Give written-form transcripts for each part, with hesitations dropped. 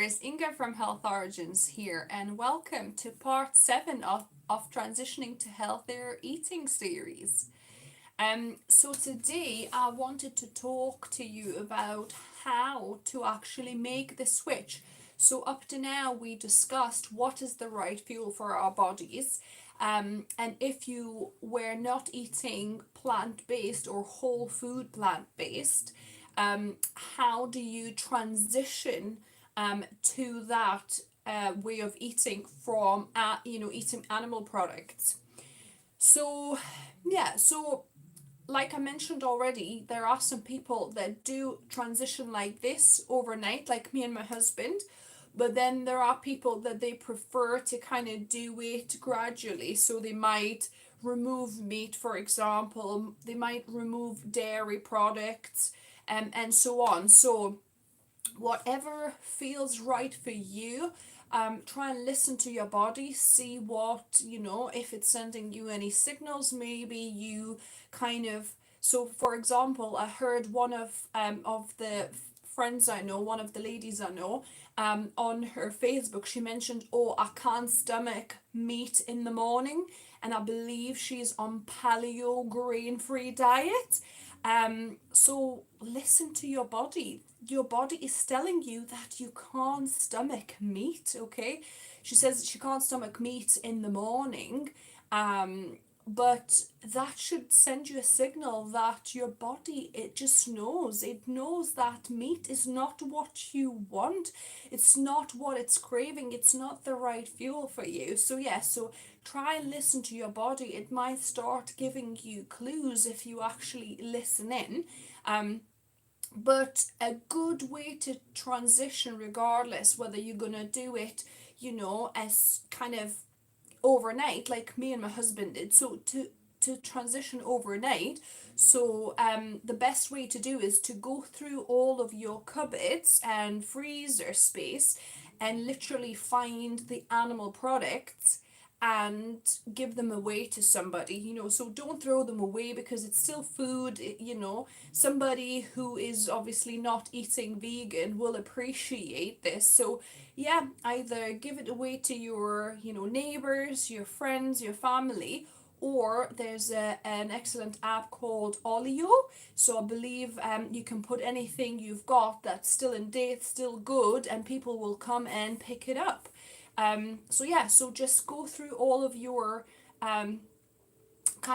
viewers, Inga from Health Origins here, and welcome to part 7 of Transitioning to Healthier Eating series. So today I wanted to talk to you about how to actually make the switch. So up to now we discussed what is the right fuel for our bodies. And if you were not eating plant-based or whole food plant-based, how do you transition to that way of eating from eating animal products? So so like I mentioned already, there are some people that do transition like this overnight, like me and my husband. But then there are people that they prefer to kind of do it gradually. So they might remove meat, for example, they might remove dairy products, and so on. So whatever feels right for you, try and listen to your body, see what, if it's sending you any signals. Maybe you kind of, so for example, I heard one of the friends I know, one of the ladies I know, on her Facebook, she mentioned, oh, I can't stomach meat in the morning, and I believe she's on paleo grain-free diet. So listen to your body. Your body is telling you that you can't stomach meat, okay? She says she can't stomach meat in the morning. But that should send you a signal that your body, it just knows. It knows that meat is not what you want. It's not what it's craving. It's not the right fuel for you. So so try and listen to your body. It might start giving you clues if you actually listen in. But a good way to transition, regardless whether you're gonna do it, as kind of overnight, like me and my husband did. So to transition overnight, so the best way to do is to go through all of your cupboards and freezer space and literally find the animal products and give them away to somebody, so don't throw them away because it's still food. Somebody who is obviously not eating vegan will appreciate this. So either give it away to your, neighbors, your friends, your family, or there's an excellent app called Olio. So I believe you can put anything you've got that's still in date, still good, and people will come and pick it up. So just go through all of your kind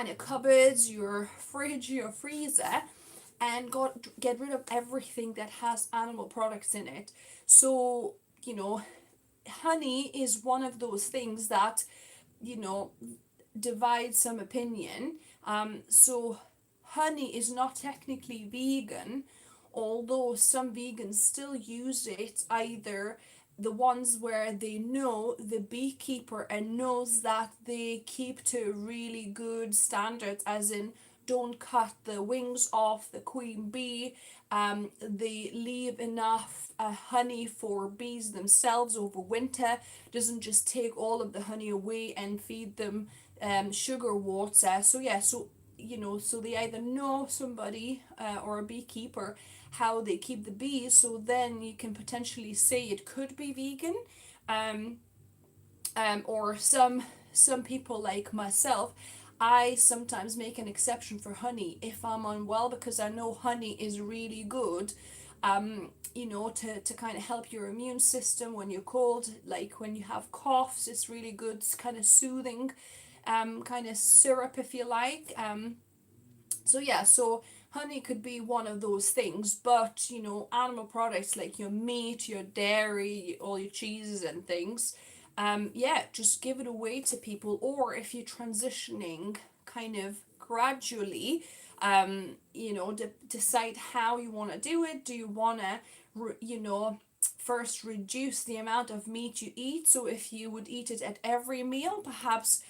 of cupboards, your fridge, your freezer, and get rid of everything that has animal products in it. So, honey is one of those things that, you know, divides some opinion. So honey is not technically vegan, although some vegans still use it, either the ones where they know the beekeeper and knows that they keep to really good standards, as in don't cut the wings off the queen bee. They leave enough honey for bees themselves over winter, doesn't just take all of the honey away and feed them sugar water. So they either know somebody or a beekeeper how they keep the bees, so then you can potentially say it could be vegan. um, or some people like myself, I sometimes make an exception for honey if I'm unwell, because I know honey is really good, to kind of help your immune system when you're cold, like when you have coughs. It's really good. It's kind of soothing, kind of syrup, if you like. So honey could be one of those things, but animal products like your meat, your dairy, all your cheeses and things, just give it away to people. Or if you're transitioning kind of gradually, decide how you want to do it. Do you want to, first reduce the amount of meat you eat? So if you would eat it at every meal, perhaps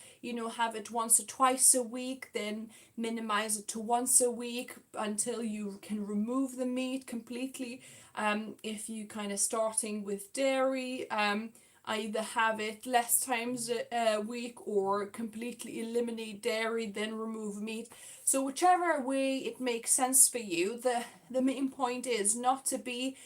have it once or twice a week, then minimize it to once a week until you can remove the meat completely. If you kind of starting with dairy, either have it less times a week or completely eliminate dairy, then remove meat. So whichever way it makes sense for you, the main point is not to be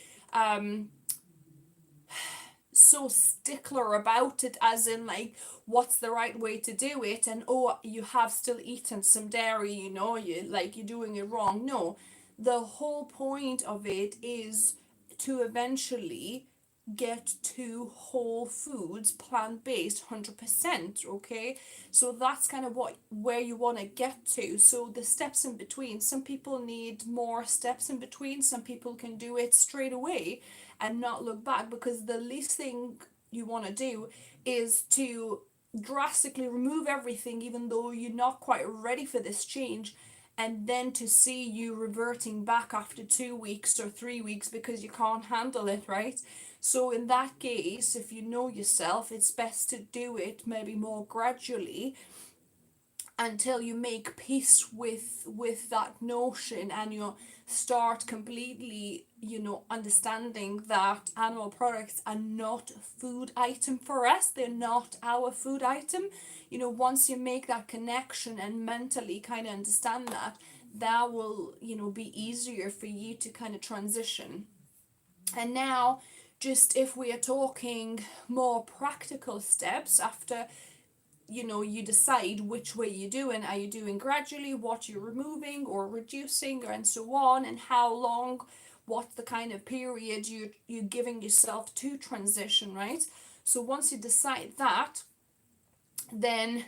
so stickler about it, as in like what's the right way to do it, and oh, you have still eaten some dairy, you're doing it wrong. No, the whole point of it is to eventually get to whole foods, plant-based, 100%. Okay, so that's kind of what where you want to get to. So the steps in between, some people need more steps in between, some people can do it straight away and not look back, because the least thing you want to do is to drastically remove everything even though you're not quite ready for this change, and then to see you reverting back after 2 weeks or 3 weeks because you can't handle it, right? So in that case, if you know yourself, it's best to do it maybe more gradually until you make peace with that notion, and you start completely, understanding that animal products are not a food item for us. They're not our food item. Once you make that connection and mentally kind of understand that, that will, be easier for you to kind of transition. And now, just if we are talking more practical steps after, you decide which way you're doing. Are you doing gradually, what you're removing or reducing, and so on, and how long, what's the kind of period you're giving yourself to transition, right? So once you decide that, then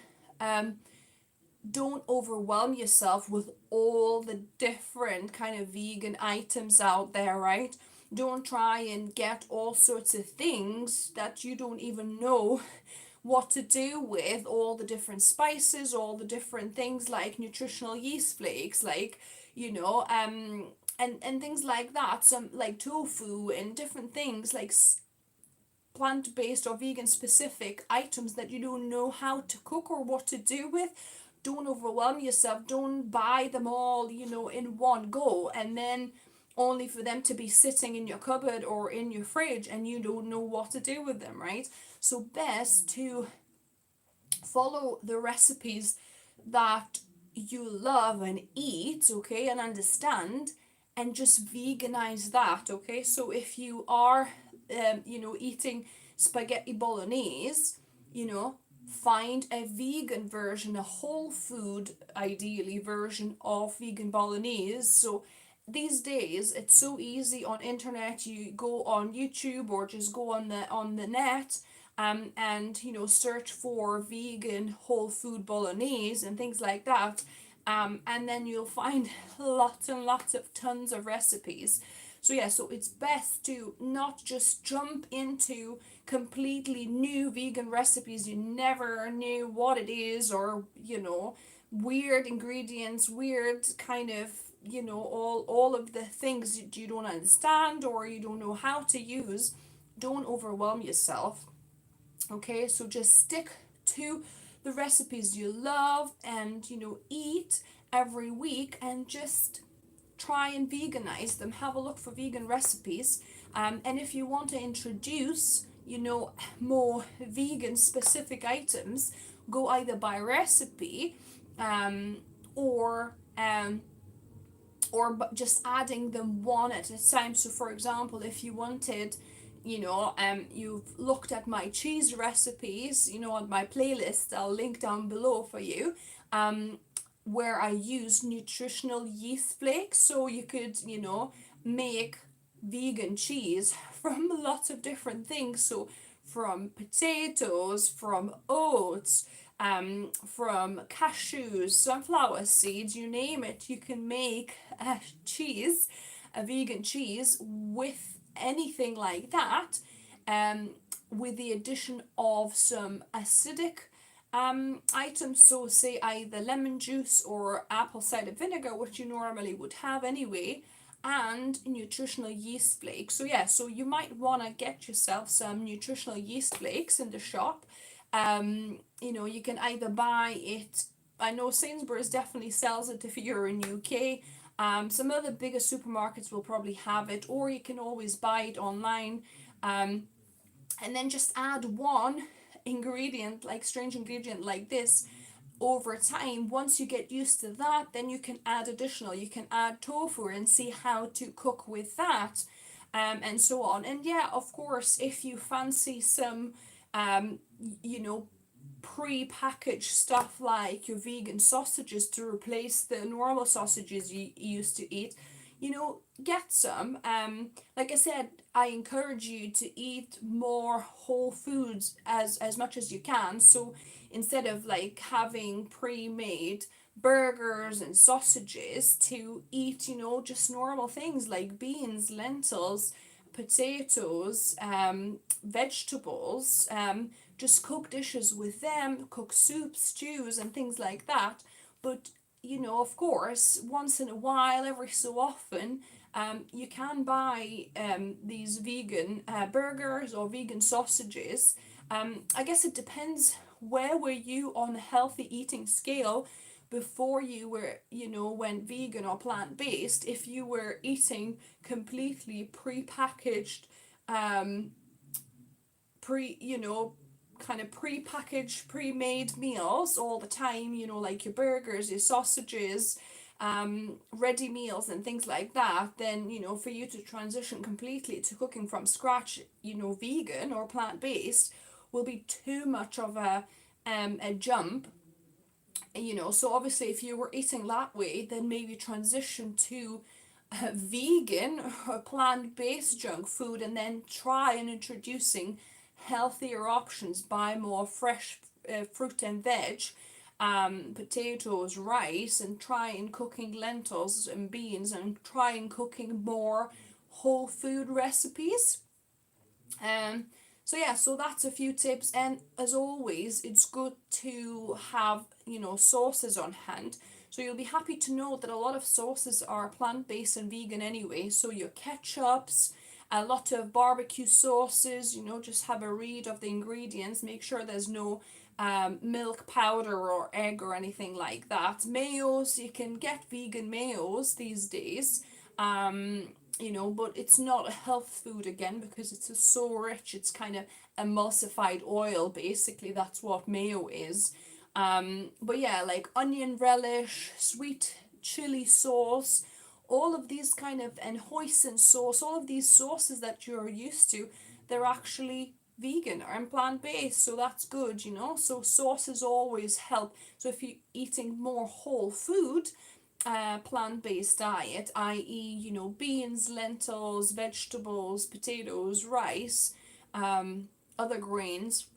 don't overwhelm yourself with all the different kind of vegan items out there, right? Don't try and get all sorts of things that you don't even know what to do with, all the different spices, all the different things like nutritional yeast flakes, like, and things like that, some like tofu and different things like plant-based or vegan specific items that you don't know how to cook or what to do with. Don't overwhelm yourself. Don't buy them all, in one go, and then only for them to be sitting in your cupboard or in your fridge and you don't know what to do with them, right? So best to follow the recipes that you love and eat, okay, and understand, and just veganize that, okay? So if you are, eating spaghetti bolognese, find a vegan version, a whole food, ideally, version of vegan bolognese. So these days it's so easy on internet. You go on YouTube or just go on the net, and search for vegan whole food bolognese and things like that, and then you'll find lots and lots of tons of recipes. So yeah, so it's best to not just jump into completely new vegan recipes you never knew what it is, or weird ingredients, weird kind of, all of the things that you don't understand or you don't know how to use. Don't overwhelm yourself. Okay, so just stick to the recipes you love and eat every week, and just try and veganize them. Have a look for vegan recipes, and if you want to introduce more vegan specific items, go either by recipe, um, or just adding them one at a time. So for example, if you wanted, you've looked at my cheese recipes, on my playlist, I'll link down below for you, where I use nutritional yeast flakes. So you could, make vegan cheese from lots of different things. So from potatoes, from oats, from cashews, sunflower seeds, you name it, you can make a cheese, a vegan cheese with anything like that, um, with the addition of some acidic items. So say either lemon juice or apple cider vinegar, which you normally would have anyway, and nutritional yeast flakes. So yeah, so you might want to get yourself some nutritional yeast flakes in the shop. You can either buy it, I know Sainsbury's definitely sells it if you're in UK. Some other bigger supermarkets will probably have it, or you can always buy it online. And then just add one ingredient, like strange ingredient like this, over time. Once you get used to that, then you can add additional. You can add tofu and see how to cook with that. and so on. And yeah, of course, if you fancy some, um, you know, pre-packaged stuff like your vegan sausages to replace the normal sausages you used to eat, get some. Like I said, I encourage you to eat more whole foods as much as you can. So instead of like having pre-made burgers and sausages, to eat, just normal things like beans, lentils, potatoes, vegetables, just cook dishes with them, cook soups, stews, and things like that. But of course, once in a while, every so often, you can buy these vegan burgers or vegan sausages. I guess it depends, where were you on the healthy eating scale before you were, went vegan or plant based. If you were eating completely pre-packaged, um, pre you know kind of pre-packaged, pre-made meals all the time, like your burgers, your sausages, ready meals and things like that, then for you to transition completely to cooking from scratch, vegan or plant-based, will be too much of a jump. So obviously, if you were eating that way, then maybe transition to vegan or plant-based junk food, and then try and introducing healthier options. Buy more fresh fruit and veg, potatoes, rice, and try and cooking lentils and beans, and try and cooking more whole food recipes. um, so yeah, so that's a few tips, and as always, it's good to have, sauces on hand. So you'll be happy to know that a lot of sauces are plant-based and vegan anyway. So your ketchups, a lot of barbecue sauces, just have a read of the ingredients, make sure there's no milk powder or egg or anything like that. Mayos, you can get vegan mayos these days. But it's not a health food again, because it's so rich. It's kind of emulsified oil, basically. That's what mayo is. But yeah, like onion relish, sweet chili sauce, all of these kind of, and hoisin sauce, all of these sauces that you're used to, they're actually vegan and plant-based, so that's good. So sauces always help. So if you're eating more whole food, plant-based diet, i.e., beans, lentils, vegetables, potatoes, rice, other grains,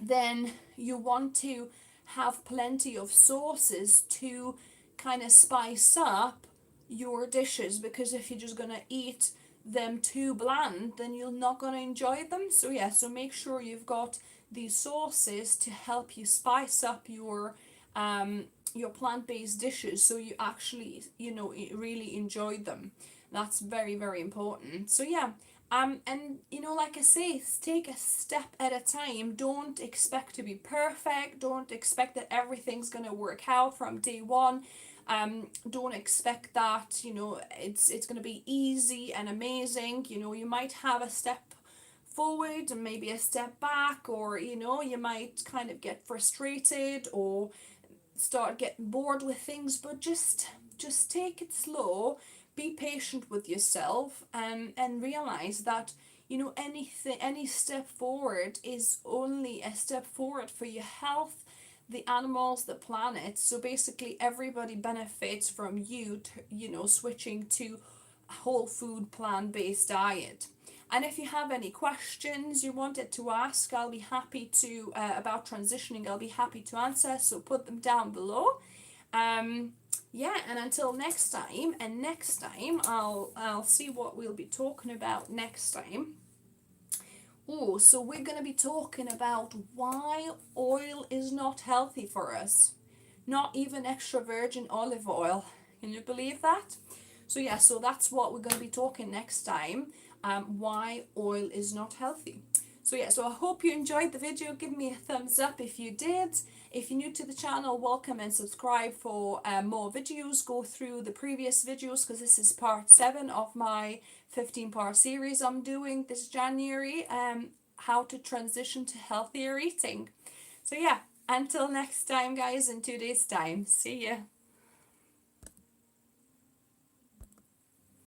then you want to have plenty of sauces to kind of spice up your dishes, because if you're just going to eat them too bland, then you're not going to enjoy them. So yeah, so make sure you've got these sauces to help you spice up your plant-based dishes, so you actually really enjoy them. That's very, very important. So yeah, and like I say, take a step at a time. Don't expect to be perfect. Don't expect that everything's gonna work out from day one. Don't expect that it's gonna be easy and amazing. You might have a step forward and maybe a step back, or you might kind of get frustrated or start getting bored with things, but just take it slow, be patient with yourself, and realize that any step forward is only a step forward for your health, the animals, the planet. So basically everybody benefits from you switching to whole food plant-based diet. And if you have any questions you wanted to ask, I'll be happy to, about transitioning, I'll be happy to answer. So put them down below. Yeah, and until next time, and next time I'll see what we'll be talking about next time. Oh, so we're going to be talking about why oil is not healthy for us. Not even extra virgin olive oil. Can you believe that? So yeah, so that's what we're going to be talking next time. Why oil is not healthy. So yeah, so I hope you enjoyed the video. Give me a thumbs up if you did. If you're new to the channel, welcome and subscribe for more videos. Go through the previous videos, because this is part 7 of my 15-part series I'm doing this January. How to transition to healthier eating. So yeah, until next time, guys, in 2 days' time. See ya.